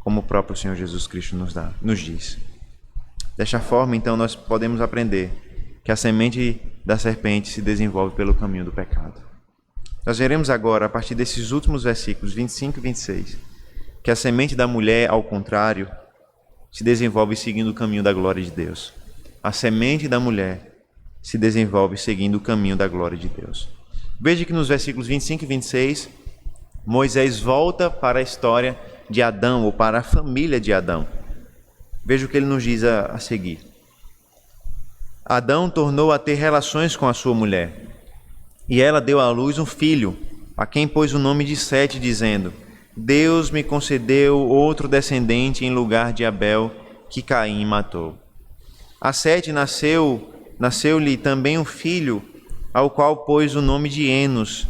como o próprio Senhor Jesus Cristo nos diz. Desta forma, então, nós podemos aprender que a semente da serpente se desenvolve pelo caminho do pecado. Nós veremos agora, a partir desses últimos versículos, 25 e 26, que a semente da mulher, ao contrário, se desenvolve seguindo o caminho da glória de Deus. A semente da mulher se desenvolve seguindo o caminho da glória de Deus. Veja que nos versículos 25 e 26, Moisés volta para a história de Adão, ou para a família de Adão. Veja o que ele nos diz a seguir. Adão tornou a ter relações com a sua mulher, e ela deu à luz um filho, a quem pôs o nome de Sete, dizendo: Deus me concedeu outro descendente em lugar de Abel, que Caim matou. A Sete nasceu-lhe também um filho, ao qual pôs o nome de Enos.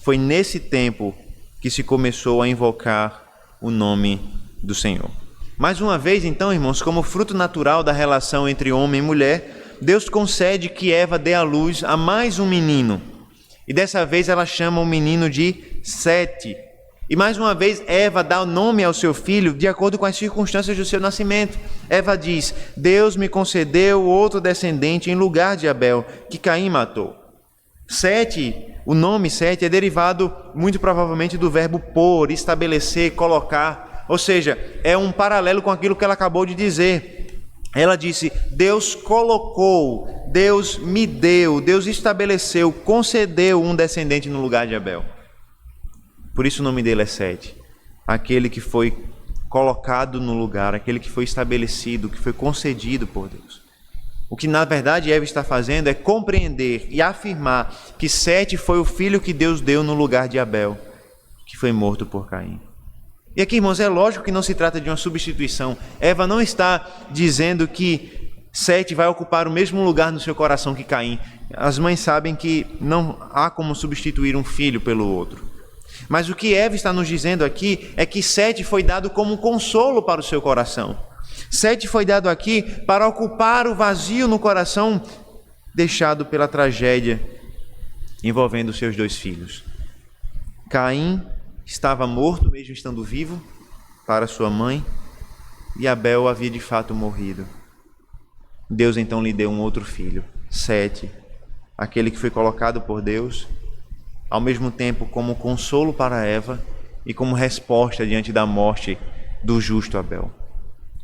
Foi nesse tempo que se começou a invocar o nome do Senhor. Mais uma vez, então, irmãos, como fruto natural da relação entre homem e mulher, Deus concede que Eva dê à luz a mais um menino. E dessa vez ela chama o menino de Sete. E mais uma vez Eva dá o nome ao seu filho de acordo com as circunstâncias do seu nascimento. Eva diz: Deus me concedeu outro descendente em lugar de Abel, que Caim matou. Sete, o nome Sete é derivado muito provavelmente do verbo pôr, estabelecer, colocar. Ou seja, é um paralelo com aquilo que ela acabou de dizer. Ela disse: Deus colocou, Deus me deu, Deus estabeleceu, concedeu um descendente no lugar de Abel. Por isso o nome dele é Sete, aquele que foi colocado no lugar, aquele que foi estabelecido, que foi concedido por Deus. O que na verdade Eva está fazendo é compreender e afirmar que Sete foi o filho que Deus deu no lugar de Abel, que foi morto por Caim. E aqui, irmãos, é lógico que não se trata de uma substituição. Eva não está dizendo que Sete vai ocupar o mesmo lugar no seu coração que Caim. As mães sabem que não há como substituir um filho pelo outro. Mas o que Eva está nos dizendo aqui é que Sete foi dado como um consolo para o seu coração. Sete foi dado aqui para ocupar o vazio no coração deixado pela tragédia envolvendo seus 2 filhos. Caim estava morto, mesmo estando vivo, para sua mãe, e Abel havia de fato morrido. Deus então lhe deu um outro filho, Sete, aquele que foi colocado por Deus, ao mesmo tempo como consolo para Eva e como resposta diante da morte do justo Abel.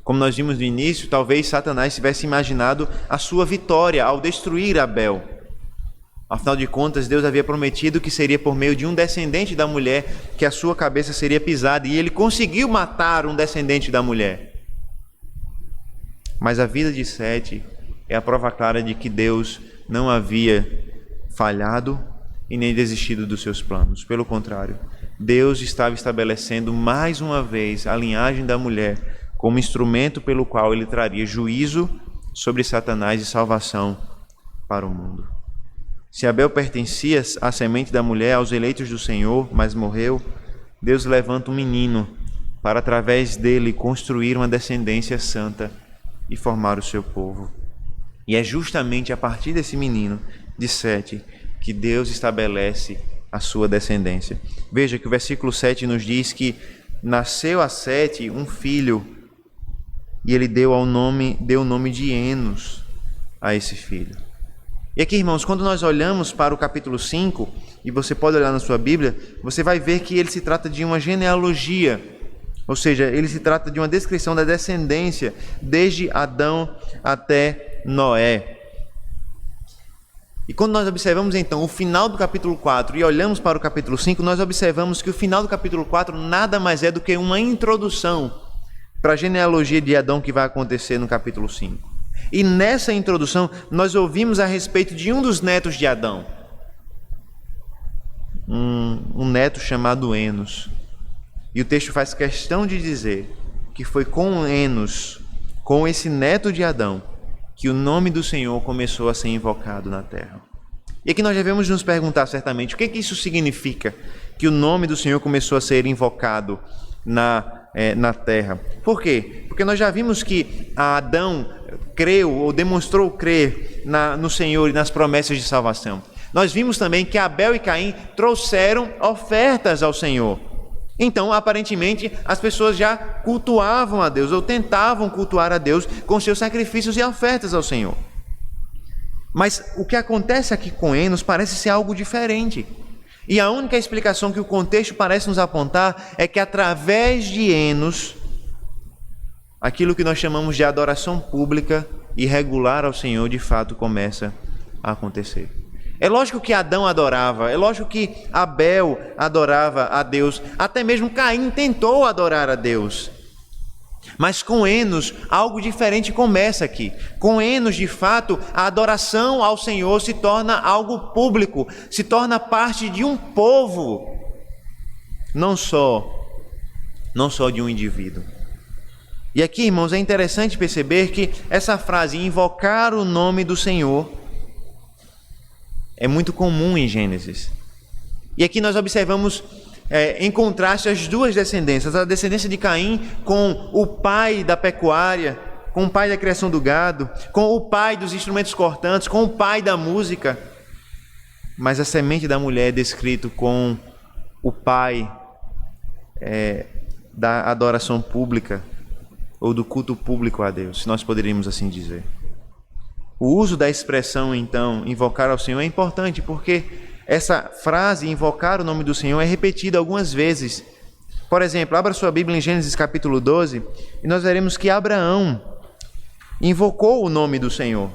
Como nós vimos no início, talvez Satanás tivesse imaginado a sua vitória ao destruir Abel. Afinal de contas, Deus havia prometido que seria por meio de um descendente da mulher que a sua cabeça seria pisada, e ele conseguiu matar um descendente da mulher. Mas a vida de Sete é a prova clara de que Deus não havia falhado e nem desistido dos seus planos. Pelo contrário, Deus estava estabelecendo mais uma vez a linhagem da mulher como instrumento pelo qual ele traria juízo sobre Satanás e salvação para o mundo. Se Abel pertencia à semente da mulher, aos eleitos do Senhor, mas morreu, Deus levanta um menino para, através dele, construir uma descendência santa e formar o seu povo. E é justamente a partir desse menino, de Sete, que Deus estabelece a sua descendência. Veja que o versículo 7 nos diz que nasceu a Sete um filho, e ele deu o nome de Enos a esse filho. E aqui, irmãos, quando nós olhamos para o capítulo 5, e você pode olhar na sua Bíblia, você vai ver que ele se trata de uma genealogia, ou seja, ele se trata de uma descrição da descendência desde Adão até Noé. E quando nós observamos então o final do capítulo 4 e olhamos para o capítulo 5, nós observamos que o final do capítulo 4 nada mais é do que uma introdução para a genealogia de Adão que vai acontecer no capítulo 5. E nessa introdução, nós ouvimos a respeito de um dos netos de Adão. Um neto chamado Enos. E o texto faz questão de dizer que foi com Enos, com esse neto de Adão, que o nome do Senhor começou a ser invocado na terra. E aqui nós devemos nos perguntar certamente, o que isso significa? Que o nome do Senhor começou a ser invocado na terra. Por quê? Porque nós já vimos que Adão creu ou demonstrou crer no Senhor e nas promessas de salvação. Nós vimos também que Abel e Caim trouxeram ofertas ao Senhor. Então, aparentemente, as pessoas já cultuavam a Deus ou tentavam cultuar a Deus com seus sacrifícios e ofertas ao Senhor. Mas o que acontece aqui com Enos parece ser algo diferente. E a única explicação que o contexto parece nos apontar é que através de Enos, aquilo que nós chamamos de adoração pública e regular ao Senhor de fato começa a acontecer. É lógico que Adão adorava, é lógico que Abel adorava a Deus, até mesmo Caim tentou adorar a Deus. Mas com Enos, algo diferente começa aqui. Com Enos, de fato, a adoração ao Senhor se torna algo público, se torna parte de um povo, não só de um indivíduo. E aqui, irmãos, é interessante perceber que essa frase, invocar o nome do Senhor, é muito comum em Gênesis. E aqui nós observamos em contraste as duas descendências, a descendência de Caim com o pai da pecuária, com o pai da criação do gado, com o pai dos instrumentos cortantes, com o pai da música. Mas a semente da mulher é descrito com o pai da adoração pública, ou do culto público a Deus, se nós poderíamos assim dizer. O uso da expressão, então, invocar ao Senhor é importante, porque essa frase, invocar o nome do Senhor, é repetida algumas vezes. Por exemplo, abra sua Bíblia em Gênesis capítulo 12, e nós veremos que Abraão invocou o nome do Senhor.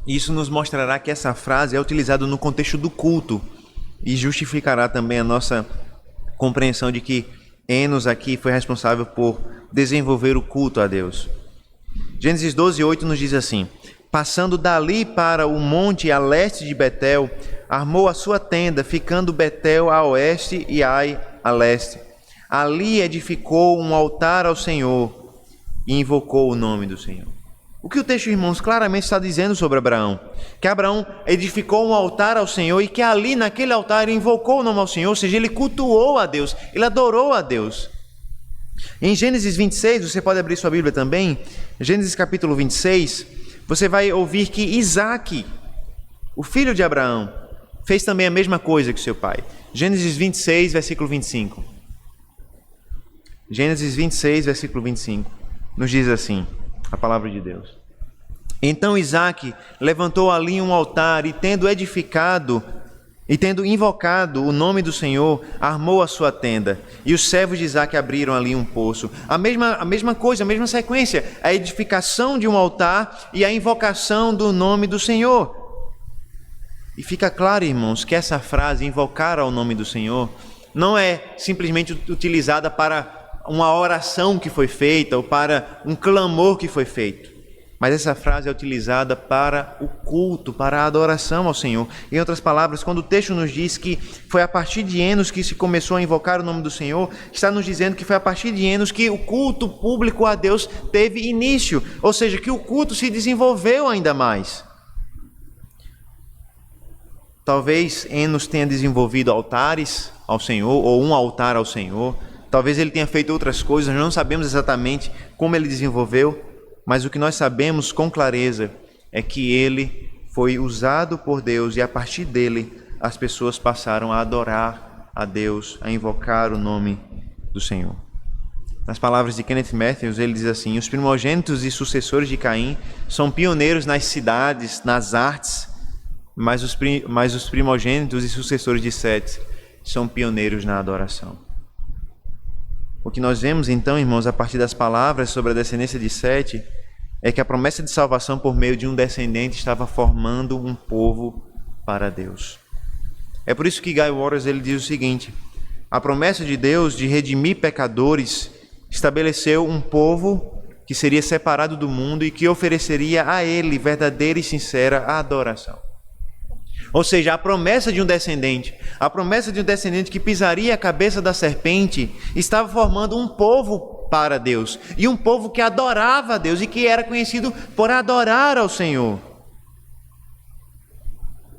Isso nos mostrará que essa frase é utilizada no contexto do culto e justificará também a nossa compreensão de que Enos aqui foi responsável por desenvolver o culto a Deus. Gênesis 12:8 nos diz assim: passando dali para o monte a leste de Betel, armou a sua tenda, ficando Betel a oeste e Ai a leste. Ali edificou um altar ao Senhor e invocou o nome do Senhor. O que o texto, irmãos, claramente está dizendo sobre Abraão? Que Abraão edificou um altar ao Senhor e que ali, naquele altar, ele invocou o nome ao Senhor, ou seja, ele cultuou a Deus, ele adorou a Deus. Em Gênesis 26, você pode abrir sua Bíblia também, Gênesis capítulo 26, você vai ouvir que Isaque, o filho de Abraão, fez também a mesma coisa que seu pai. Gênesis 26, versículo 25. Gênesis 26, versículo 25, nos diz assim, a palavra de Deus. Então Isaque levantou ali um altar e tendo invocado o nome do Senhor, armou a sua tenda. E os servos de Isaque abriram ali um poço. A mesma coisa, a mesma sequência. A edificação de um altar e a invocação do nome do Senhor. E fica claro, irmãos, que essa frase, invocar ao nome do Senhor, não é simplesmente utilizada para uma oração que foi feita ou para um clamor que foi feito. Mas essa frase é utilizada para o culto, para a adoração ao Senhor. Em outras palavras, quando o texto nos diz que foi a partir de Enos que se começou a invocar o nome do Senhor, está nos dizendo que foi a partir de Enos que o culto público a Deus teve início. Ou seja, que o culto se desenvolveu ainda mais. Talvez Enos tenha desenvolvido altares ao Senhor, ou um altar ao Senhor. Talvez ele tenha feito outras coisas, nós não sabemos exatamente como ele desenvolveu, mas o que nós sabemos com clareza é que ele foi usado por Deus e a partir dele as pessoas passaram a adorar a Deus, a invocar o nome do Senhor. Nas palavras de Kenneth Matthews, ele diz assim: os primogênitos e sucessores de Caim são pioneiros nas cidades, nas artes, mas os primogênitos e sucessores de Sete são pioneiros na adoração. O que nós vemos então, irmãos, a partir das palavras sobre a descendência de Sete, é que a promessa de salvação por meio de um descendente estava formando um povo para Deus. É por isso que Guy Waters ele diz o seguinte: a promessa de Deus de redimir pecadores estabeleceu um povo que seria separado do mundo e que ofereceria a ele verdadeira e sincera adoração. Ou seja, a promessa de um descendente que pisaria a cabeça da serpente, estava formando um povo para Deus, e um povo que adorava a Deus e que era conhecido por adorar ao Senhor.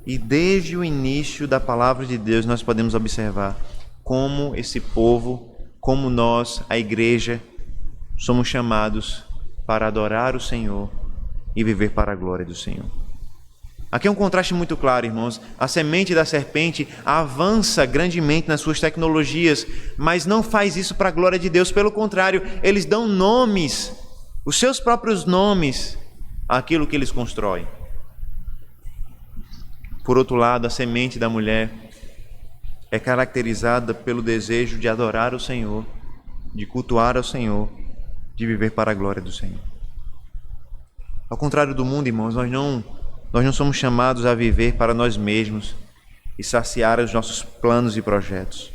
E desde o início da palavra de Deus nós podemos observar como esse povo, como nós, a igreja, somos chamados para adorar o Senhor e viver para a glória do Senhor. Aqui é um contraste muito claro, irmãos. A semente da serpente avança grandemente nas suas tecnologias, mas não faz isso para a glória de Deus. Pelo contrário, eles dão nomes, os seus próprios nomes, àquilo que eles constroem. Por outro lado, a semente da mulher é caracterizada pelo desejo de adorar o Senhor, de cultuar ao Senhor, de viver para a glória do Senhor. Ao contrário do mundo, irmãos, nós não somos chamados a viver para nós mesmos e saciar os nossos planos e projetos.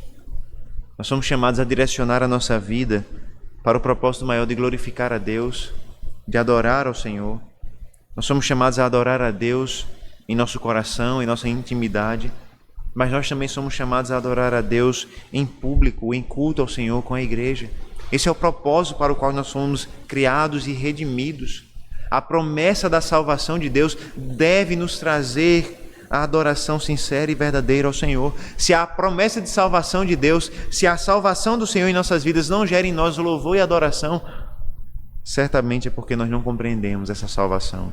Nós somos chamados a direcionar a nossa vida para o propósito maior de glorificar a Deus, de adorar ao Senhor. Nós somos chamados a adorar a Deus em nosso coração, em nossa intimidade, mas nós também somos chamados a adorar a Deus em público, em culto ao Senhor com a igreja. Esse é o propósito para o qual nós somos criados e redimidos. A promessa da salvação de Deus deve nos trazer a adoração sincera e verdadeira ao Senhor. Se a promessa de salvação de Deus, se a salvação do Senhor em nossas vidas não gera em nós louvor e adoração, certamente é porque nós não compreendemos essa salvação.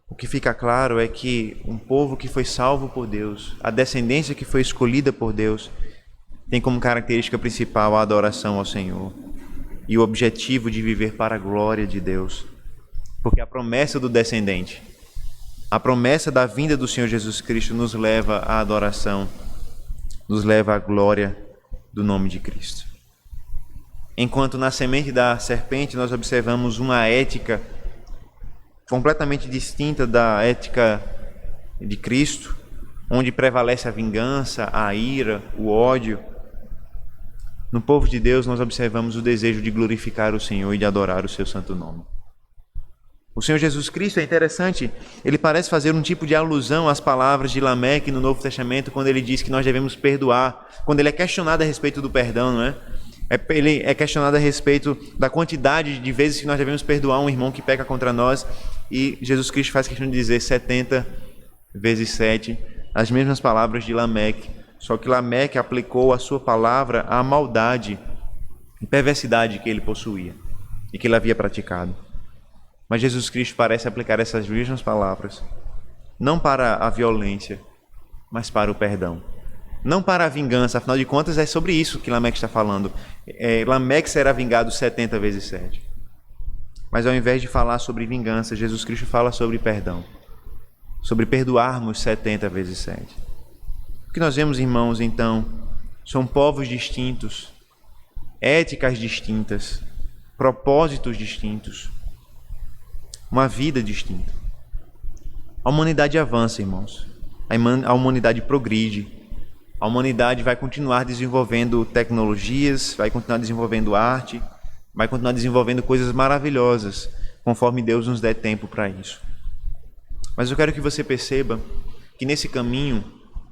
O que fica claro é que um povo que foi salvo por Deus, a descendência que foi escolhida por Deus, tem como característica principal a adoração ao Senhor e o objetivo de viver para a glória de Deus. Porque a promessa do descendente, a promessa da vinda do Senhor Jesus Cristo nos leva à adoração, nos leva à glória do nome de Cristo. Enquanto na semente da serpente nós observamos uma ética completamente distinta da ética de Cristo, onde prevalece a vingança, a ira, o ódio, no povo de Deus nós observamos o desejo de glorificar o Senhor e de adorar o seu santo nome. O Senhor Jesus Cristo, é interessante, ele parece fazer um tipo de alusão às palavras de Lameque no Novo Testamento, quando ele diz que nós devemos perdoar, quando ele é questionado a respeito do perdão, não é? Ele é questionado a respeito da quantidade de vezes que nós devemos perdoar um irmão que peca contra nós, e Jesus Cristo faz questão de dizer 70 vezes 7, as mesmas palavras de Lameque, só que Lameque aplicou a sua palavra à maldade e perversidade que ele possuía e que ele havia praticado. Mas Jesus Cristo parece aplicar essas mesmas palavras, não para a violência, mas para o perdão. Não para a vingança, afinal de contas é sobre isso que Lameque está falando. Lameque será vingado 70 vezes 7. Mas ao invés de falar sobre vingança, Jesus Cristo fala sobre perdão. Sobre perdoarmos 70 vezes 7. O que nós vemos, irmãos, então, são povos distintos, éticas distintas, propósitos distintos, uma vida distinta. A humanidade avança, irmãos. A humanidade progride. A humanidade vai continuar desenvolvendo tecnologias, vai continuar desenvolvendo arte, vai continuar desenvolvendo coisas maravilhosas, conforme Deus nos der tempo para isso. Mas eu quero que você perceba que nesse caminho,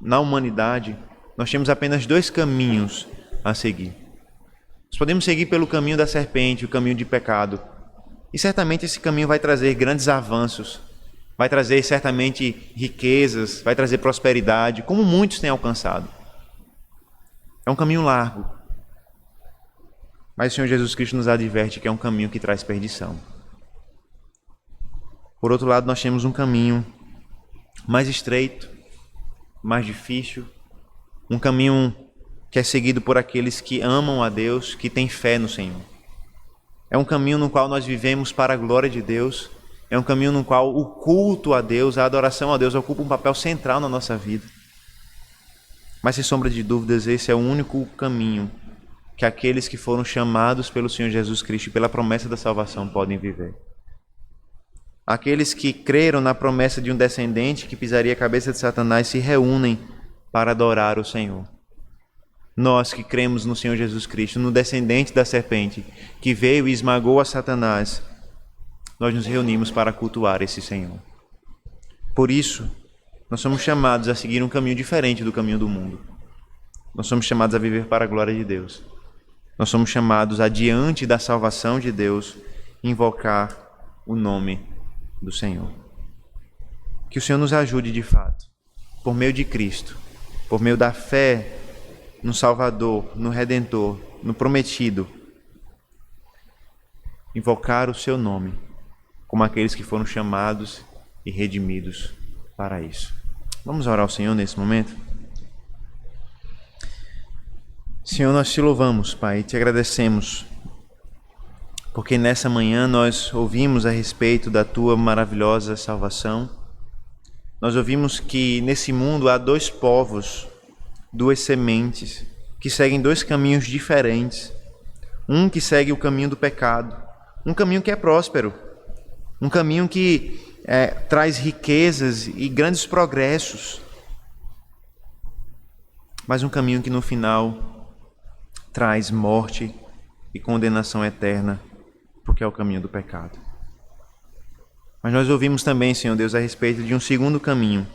na humanidade, nós temos apenas 2 caminhos a seguir. Nós podemos seguir pelo caminho da serpente, o caminho de pecado. E certamente esse caminho vai trazer grandes avanços, vai trazer certamente riquezas, vai trazer prosperidade, como muitos têm alcançado. É um caminho largo. Mas o Senhor Jesus Cristo nos adverte que é um caminho que traz perdição. Por outro lado, nós temos um caminho mais estreito, mais difícil, um caminho que é seguido por aqueles que amam a Deus, que têm fé no Senhor. É um caminho no qual nós vivemos para a glória de Deus, é um caminho no qual o culto a Deus, a adoração a Deus ocupa um papel central na nossa vida. Mas, sem sombra de dúvidas, esse é o único caminho que aqueles que foram chamados pelo Senhor Jesus Cristo e pela promessa da salvação podem viver. Aqueles que creram na promessa de um descendente que pisaria a cabeça de Satanás se reúnem para adorar o Senhor. Nós que cremos no Senhor Jesus Cristo, no descendente da serpente, que veio e esmagou a Satanás, nós nos reunimos para cultuar esse Senhor. Por isso, nós somos chamados a seguir um caminho diferente do caminho do mundo. Nós somos chamados a viver para a glória de Deus. Nós somos chamados a, diante da salvação de Deus, invocar o nome do Senhor. Que o Senhor nos ajude de fato, por meio de Cristo, por meio da fé no Salvador, no Redentor, no Prometido, invocar o seu nome como aqueles que foram chamados e redimidos para isso. Vamos orar ao Senhor nesse momento? Senhor, nós te louvamos, Pai, e te agradecemos, porque nessa manhã nós ouvimos a respeito da tua maravilhosa salvação. Nós ouvimos que nesse mundo há 2 povos, 2 sementes, que seguem 2 caminhos diferentes. Um que segue o caminho do pecado, um caminho que é próspero, um caminho que traz riquezas e grandes progressos, mas um caminho que no final traz morte e condenação eterna, porque é o caminho do pecado. Mas nós ouvimos também, Senhor Deus, a respeito de um segundo caminho,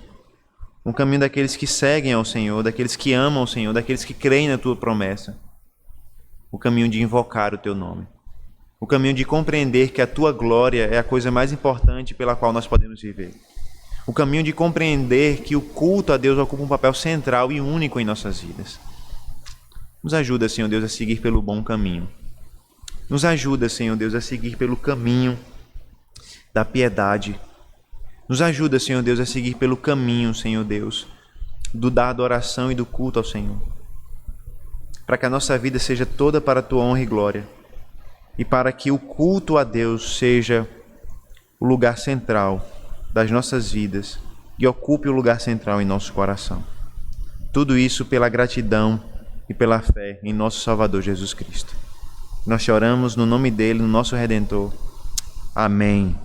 um caminho daqueles que seguem ao Senhor, daqueles que amam o Senhor, daqueles que creem na tua promessa. O caminho de invocar o teu nome. O caminho de compreender que a tua glória é a coisa mais importante pela qual nós podemos viver. O caminho de compreender que o culto a Deus ocupa um papel central e único em nossas vidas. Nos ajuda, Senhor Deus, a seguir pelo bom caminho. Nos ajuda, Senhor Deus, a seguir pelo caminho da piedade. Nos ajuda, Senhor Deus, a seguir pelo caminho, Senhor Deus, da adoração e do culto ao Senhor. Para que a nossa vida seja toda para a tua honra e glória. E para que o culto a Deus seja o lugar central das nossas vidas e ocupe o lugar central em nosso coração. Tudo isso pela gratidão e pela fé em nosso Salvador Jesus Cristo. Nós te oramos no nome dele, no nosso Redentor. Amém.